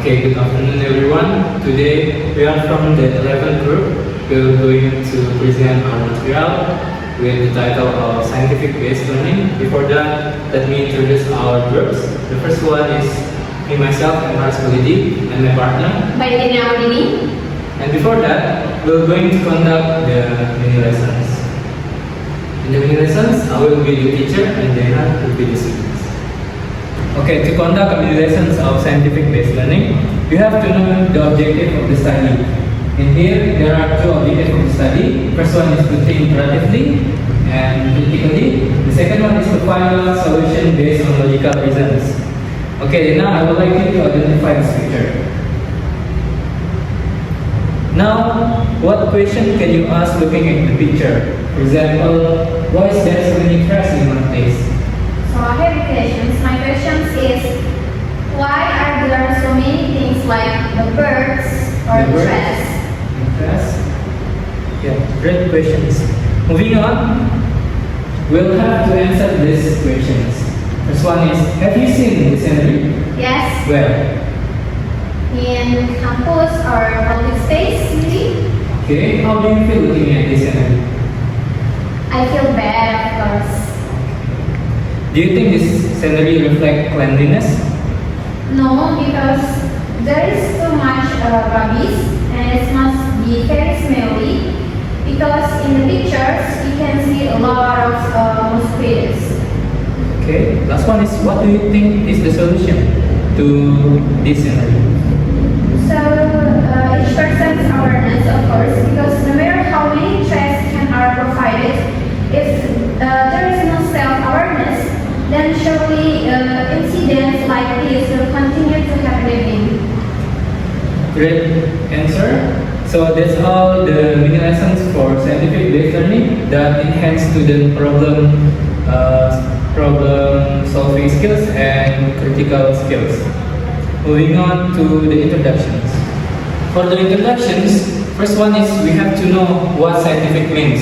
Okay, good afternoon everyone. Today we are from the 11th group. We are going to present our material with the title of Scientific Based Learning. Before that, let me introduce our groups. The first one is me, myself, and Mars Polidi, and my partner. Bailini Audini. And before that, we are going to conduct the mini lessons. In the mini lessons, I will be the teacher and Dana will be the students. Okay, to conduct a mini lessons of scientific-based learning, you have to know the objective of the study. In here, there are two objectives of the study. First one is to think creatively and critically. The second one is to find a solution based on logical reasons. Okay, now I would like you to identify this picture. Now, what question can you ask looking at the picture? For example, why is there so many trash in one place? So I have questions. My questions is, why are there so many things like the birds or the trees? Yeah, great questions. Moving on, we'll have to answer these questions. First one is, have you seen the scenery? Yes. Where? In campus or public space, maybe? Okay, how do you feel looking at this scenery? I feel bad, of course. Do you think this scenery reflects cleanliness? No, because there is too much rubbish and it must be very smelly. Because in the pictures, you can see a lot of mosquitoes. Okay, last one is, what do you think is the solution to this scenario? So each person's awareness, of course, because no matter how many tests are provided, if there is no self-awareness, then surely incidents like this will continue to happen. Great answer. So that's all the mini lessons for scientific-based learning that enhance student problem solving skills and critical skills. Moving on to the introductions. For the introductions, first one is we have to know what scientific means.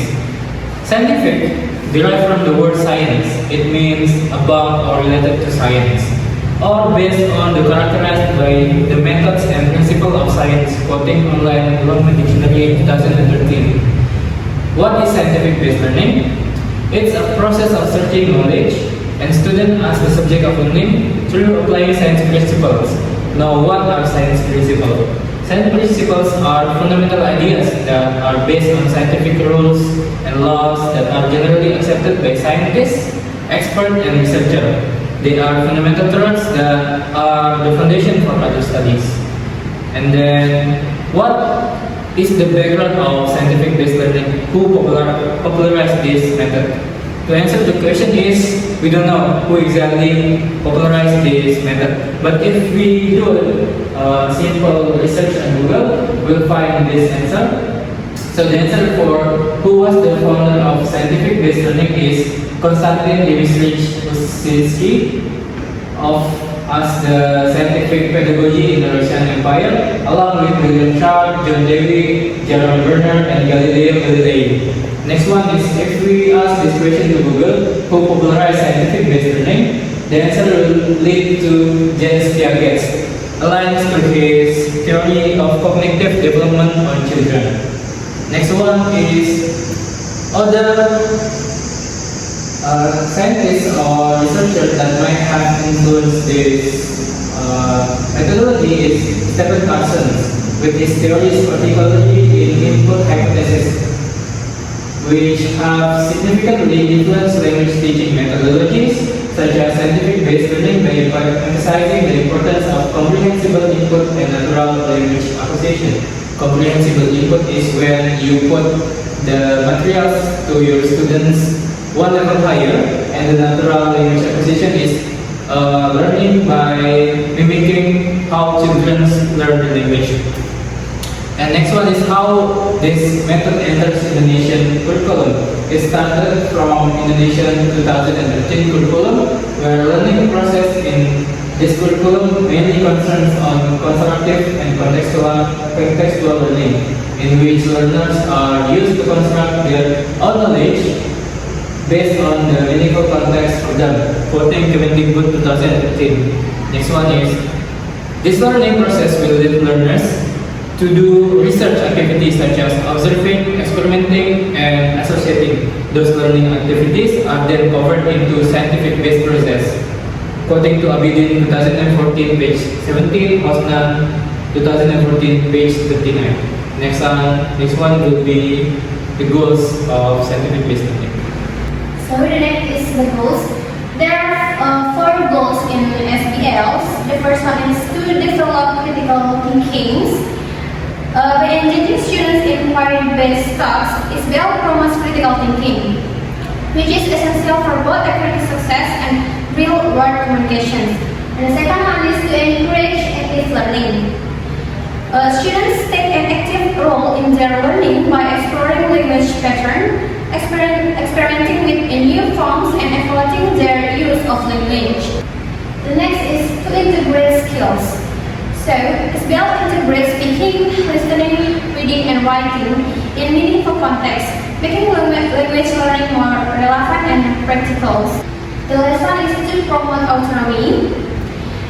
Scientific derived from the word science. It means about or related to science, or based on the characterized by the methods and principles of science, quoting online Longman Dictionary 2013. What is scientific-based learning? It's a process of searching knowledge, and students as the subject of learning through applying science principles. Now, what are science principles? Science principles are fundamental ideas that are based on scientific rules and laws that are generally accepted by scientists, experts, and researchers. They are fundamental truths that are the foundation for other studies. And then, what is the background of scientific-based learning? Who popularized this method? To answer the question is, we don't know who exactly popularized this method. But if we do simple research on Google, we'll find this answer. So the answer for who was the founder of scientific-based learning is Konstantin Dimitrovich Ussitsky as the scientific pedagogy in the Russian Empire, along with William Sharp, John Dewey, Jerome Bernard, and Galileo Galilei. Next one is, if we ask this question to Google, who popularized scientific-based learning, the answer will lead to James Piaget, aligned to his theory of cognitive development on children. Next one is other scientists or researchers that might have influenced this methodology is Stephen Carson, with his theories particularly in input hypothesis, which have significantly influenced language teaching methodologies such as scientific-based learning by emphasizing the importance of comprehensible input and natural language acquisition. Comprehensible input is when you put the materials to your students one level higher, and the natural language acquisition is learning by mimicking how children learn the language. And next one is how this method enters Indonesian curriculum. It started from Indonesian 2013 curriculum, where learning process in this curriculum mainly concerns on constructive and contextual learning, in which learners are used to construct their own knowledge based on the meaningful context of them, quoting Kemendikbud 2015. Next one is, This learning process will lead learners to do research activities such as observing, experimenting, and associating. Those learning activities are then covered into scientific-based process. According to Abidin 2014 page 17, Hosna 2014 page 39. Next one will be the goals of scientific-based learning. So the next is the goals. There are 4 goals in SBLs. The first one is to develop critical thinking. By engaging students in inquiry-based tasks, SBL promotes critical thinking, which is essential for both academic success and real-world communications. And the second one is to encourage active learning. Students take an active role in their learning by exploring language pattern, experimenting with new forms, and evaluating their use of language. The next is to integrate skills. So, SBL integrates speaking, listening, reading, and writing in meaningful context, making language learning more relevant and practical. The last one is to promote autonomy.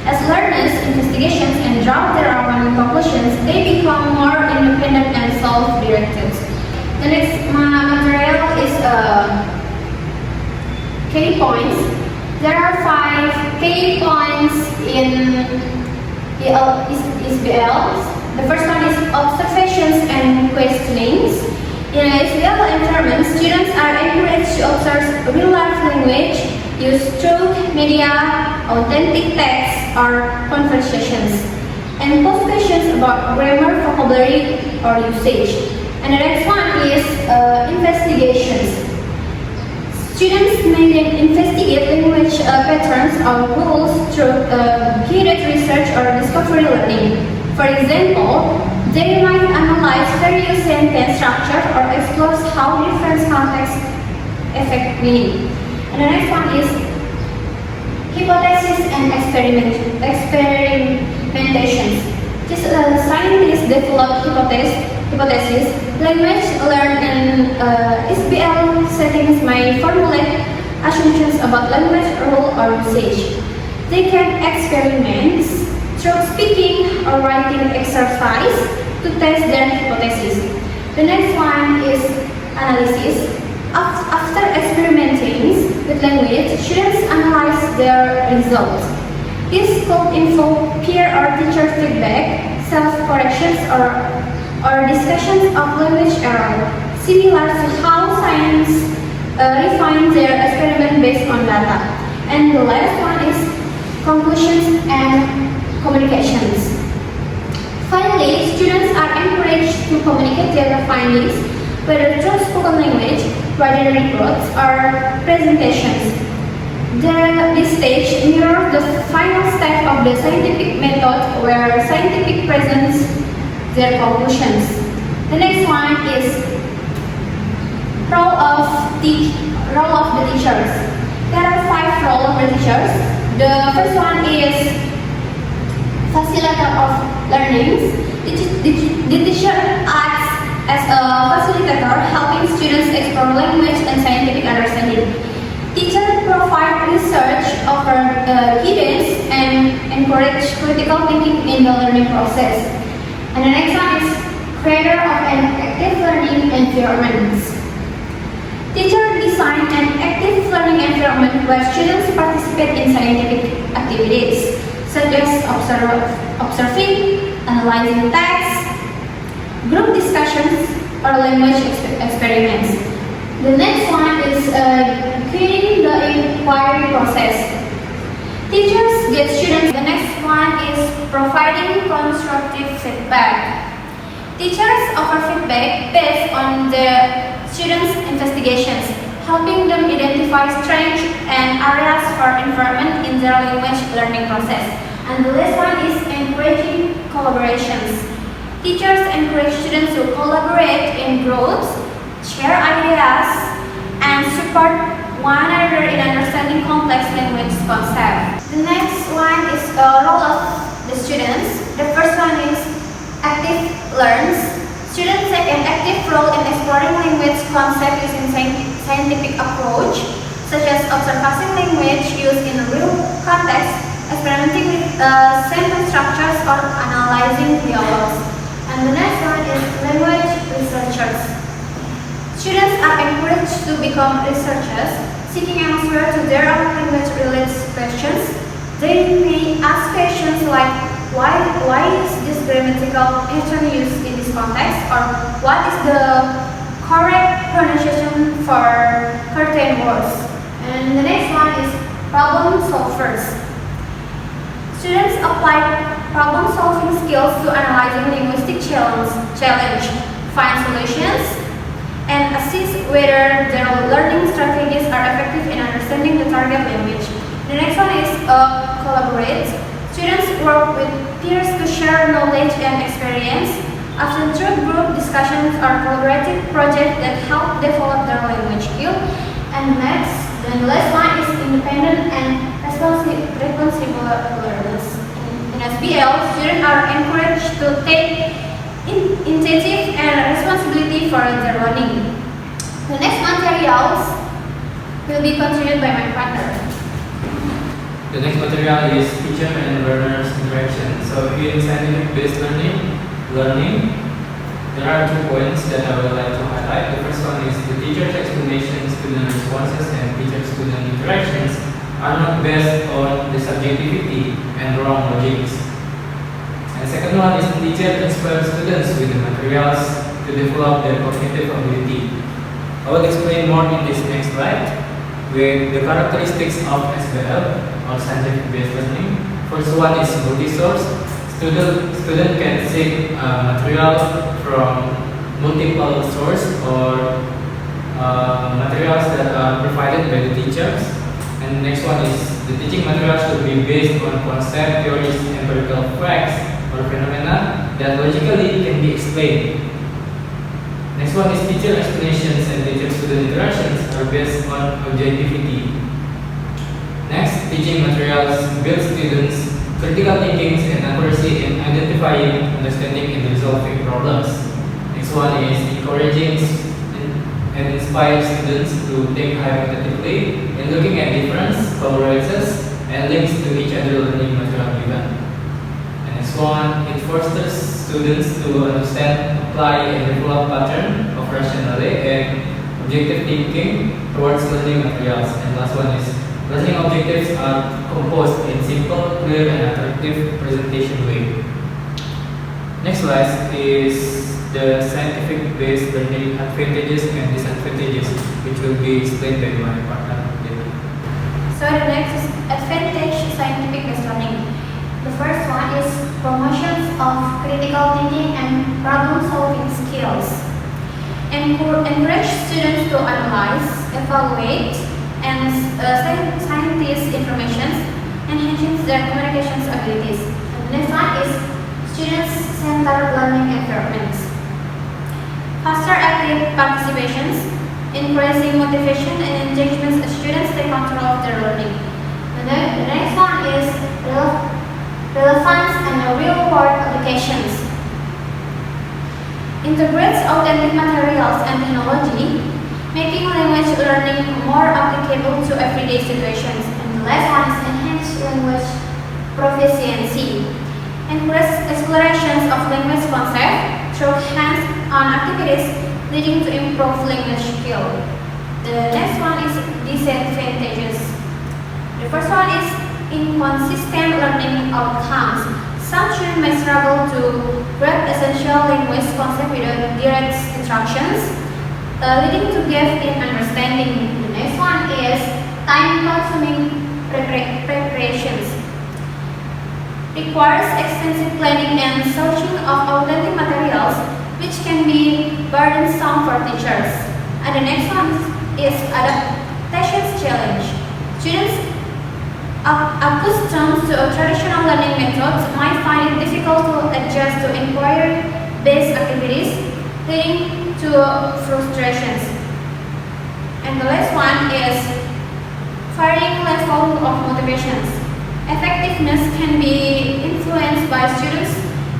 As learners investigations and draw their own conclusions, they become more independent and self-directed. The next material is key points. There are 5 key points in SBLs. The first one is observations and questionings. In an SBL environment, students are encouraged to observe real-life language used through media, authentic texts, or conversations, and pose questions about grammar, vocabulary, or usage. And the next one is investigations. Students may then investigate language patterns or rules through guided research or discovery learning. For example, they might analyze various sentence structure or explore how different contexts affect meaning. And the next one is hypothesis and experimentations. Just scientists develop hypotheses. Language learned in SBL settings may formulate assumptions about language rule or usage. They can experiment through speaking or writing exercise to test their hypothesis. The next one is analysis. After experimenting with language, students analyze their results. This could involve peer or teacher feedback, self-corrections, or discussions of language error, similar to how science refines their experiment based on data. And the last one is conclusions and communications. Finally, students are encouraged to communicate their findings, whether through spoken language, written reports, or presentations. This stage mirrors the final step of the scientific method, where scientific presents their conclusions. The next one is role of the teachers. There are 5 roles of the teachers. The first one is facilitator of learnings. The teacher acts as a facilitator, helping students explore language and scientific understanding. Teachers provide research, offer guidance, and encourage critical thinking in the learning process. And the next one is creator of an active learning environment. Teachers design an active learning environment where students participate in scientific activities, such as observing, analyzing texts, group discussions, or language experiments. The next one is guiding the inquiry process. Teachers get students. The next one is providing constructive feedback. Teachers offer feedback based on the students' investigations, helping them identify strengths and areas for improvement in their language learning process. And the last one is encouraging collaborations. Teachers encourage students to collaborate in groups, share ideas, and support one another in understanding complex language concepts. The next one is the role of the students. The first one is active learns. Students take an active role in exploring language concepts using scientific approach, such as observing language used in real context, experimenting with sentence structures or analyzing dialogues. And the next one is language researchers. Students are encouraged to become researchers, seeking answers to their own language-related questions. They may ask questions like, why is this grammatical pattern used in this context, or what is the correct pronunciation for certain words. And the next one is problem solvers. Students apply problem-solving skills to analyzing linguistic challenge, find solutions, and assess whether their learning strategies are effective in understanding the target language. The next one is collaborate. Students work with peers to share knowledge and experience, often through group discussions or collaborative projects that help develop their language skill. And the last one is independent and responsible learners. In SBL, students are encouraged to take initiative and responsibility for their learning. The next materials will be contributed by my partner. The next material is teacher and learner's interaction. So here in scientific-based learning, there are 2 points that I would like to highlight. The first one is the teacher's explanation, student responses, and teacher-student interactions are not based on the subjectivity and wrong logics. And the second one is the teacher inspires students with the materials to develop their cognitive ability. I will explain more in this next slide with the characteristics of SBL or scientific-based learning. First one is multi-source. Student can seek material from multiple sources or materials that are provided by the teachers. And the next one is the teaching materials should be based on concept, theories, empirical facts or phenomena that logically can be explained. Next one is teacher explanations and teacher-student interactions are based on objectivity. Next, teaching materials build students' critical thinking and accuracy in identifying, understanding, and resolving problems. Next one is encouraging and inspire students to think hypothetically and looking at difference, collaborations, and links to each other learning material given. And next one, it fosters students to understand, apply, and develop pattern of rationality and objective thinking towards learning materials. And last one is learning objectives are composed in simple, clear, and attractive presentation way. Next slide is the scientific-based learning advantages and disadvantages, which will be explained by my partner. So the next is advantage scientific-based learning. The first one is promotions of critical thinking and problem-solving skills. Encourage students to analyze, evaluate, and scientists' information, enhances their communications abilities. And the next one is student-centered learning environments. Faster active participations, increasing motivation and engagement as students take control of their learning. And the next one is relevance and real-world applications. Integrates authentic materials and technology, making language learning more applicable to everyday situations. And the last one is enhanced language proficiency. Encourages explorations of language concepts through hands-on activities, leading to improved language skill. The next one is disadvantages. The first one is inconsistent learning outcomes. Some students may struggle to grasp essential language concepts without direct instructions, leading to gap in understanding. The next one is time-consuming preparations. Requires extensive planning and searching of authentic materials, which can be burdensome for teachers. And the next one is adaptation challenge. Students accustomed to traditional learning methods might find it difficult to adjust to inquiry-based activities, leading to frustrations. And the last one is varying level of motivations. Effectiveness can be influenced by students'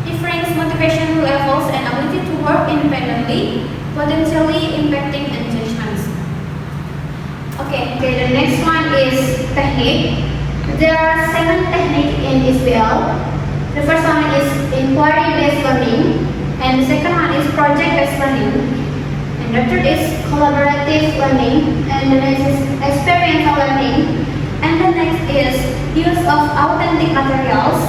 different motivation levels and ability to work independently, potentially impacting engagements. Okay, the next one is technique. There are 7 techniques in SPL. The first one is inquiry-based learning, and the second one is project-based learning, and the third is collaborative learning, and the next is experiential learning, and the next is use of authentic materials.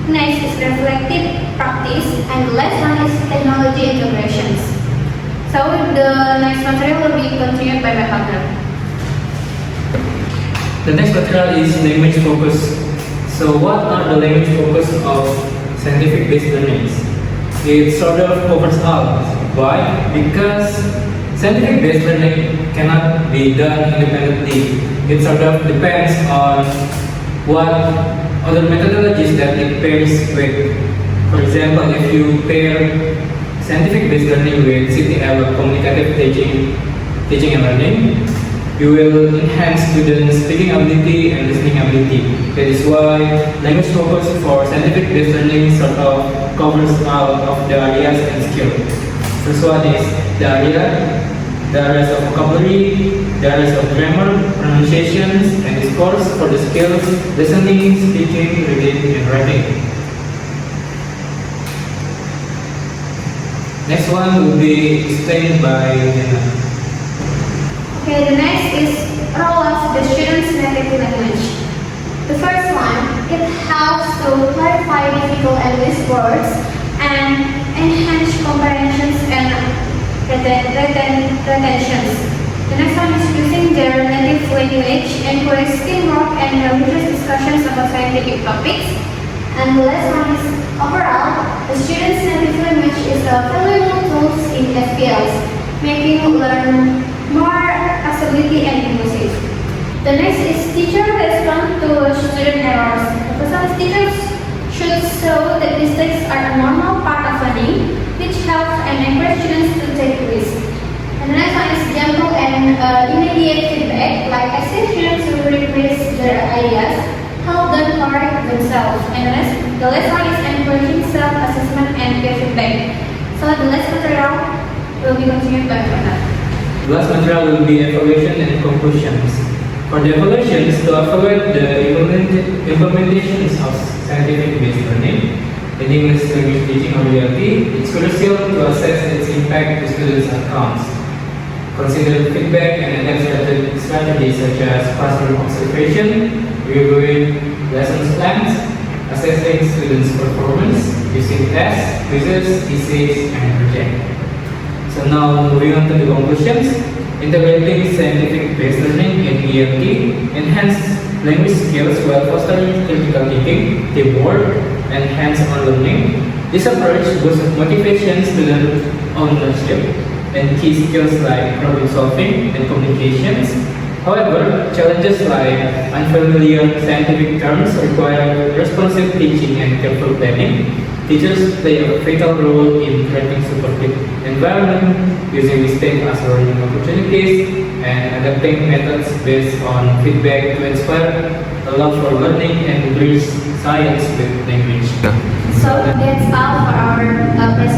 Next is reflective practice, and the last one is technology integrations. So the next material will be continued by my partner. The next material is language focus. So what are the language focus of scientific-based learnings? It sort of covers all. Why? Because scientific-based learning cannot be done independently. It sort of depends on what other methodologies that it pairs with. For example, if you pair scientific-based learning with CTL or communicative teaching and learning, you will enhance students' speaking ability and listening ability. That is why language focus for scientific-based learning sort of covers all of the areas and skills. First one is the areas of vocabulary, the areas of grammar, pronunciations, and discourse for the skills listening, speaking, reading, and writing. Next one will be explained by Diana. Okay, the next is role of the student's native language. The first one, it helps to clarify difficult English words and enhance comprehensions and retentions. The next one is using their native language, encourage teamwork and religious discussions about scientific topics. And the last one is overall, the student's native language is a valuable tool in SPLs, making learn more accessibility and inclusive. The next is teacher respond to student errors. The first one is teachers should show that mistakes are a normal part of learning, which helps and encourage students to take risks. And the next one is gentle and immediate feedback, like asking students to rephrase their ideas, help them correct themselves. And the last one is encouraging self-assessment and peer feedback. So the last material will be continued by Fernanda. The last material will be evaluation and conclusions. For the evaluations, to evaluate the implementations of scientific-based learning in English language teaching or ELT, it's crucial to assess its impact to students' outcomes. Consider feedback and adapt strategies such as classroom observation, reviewing lessons plans, assessing students' performance, using tests, quizzes, essays, and projects. So now moving on to the conclusions. Integrating scientific-based learning in ELT enhance language skills while fostering critical thinking, teamwork, and hands-on learning. This approach boosts motivation, student ownership, and key skills like problem solving and communications. However, challenges like unfamiliar scientific terms require responsive teaching and careful planning. Teachers play a vital role in creating supportive environment, using mistakes as learning opportunities, and adapting methods based on feedback to inspire a love for learning and bridge science with language. So that's all for our presentation.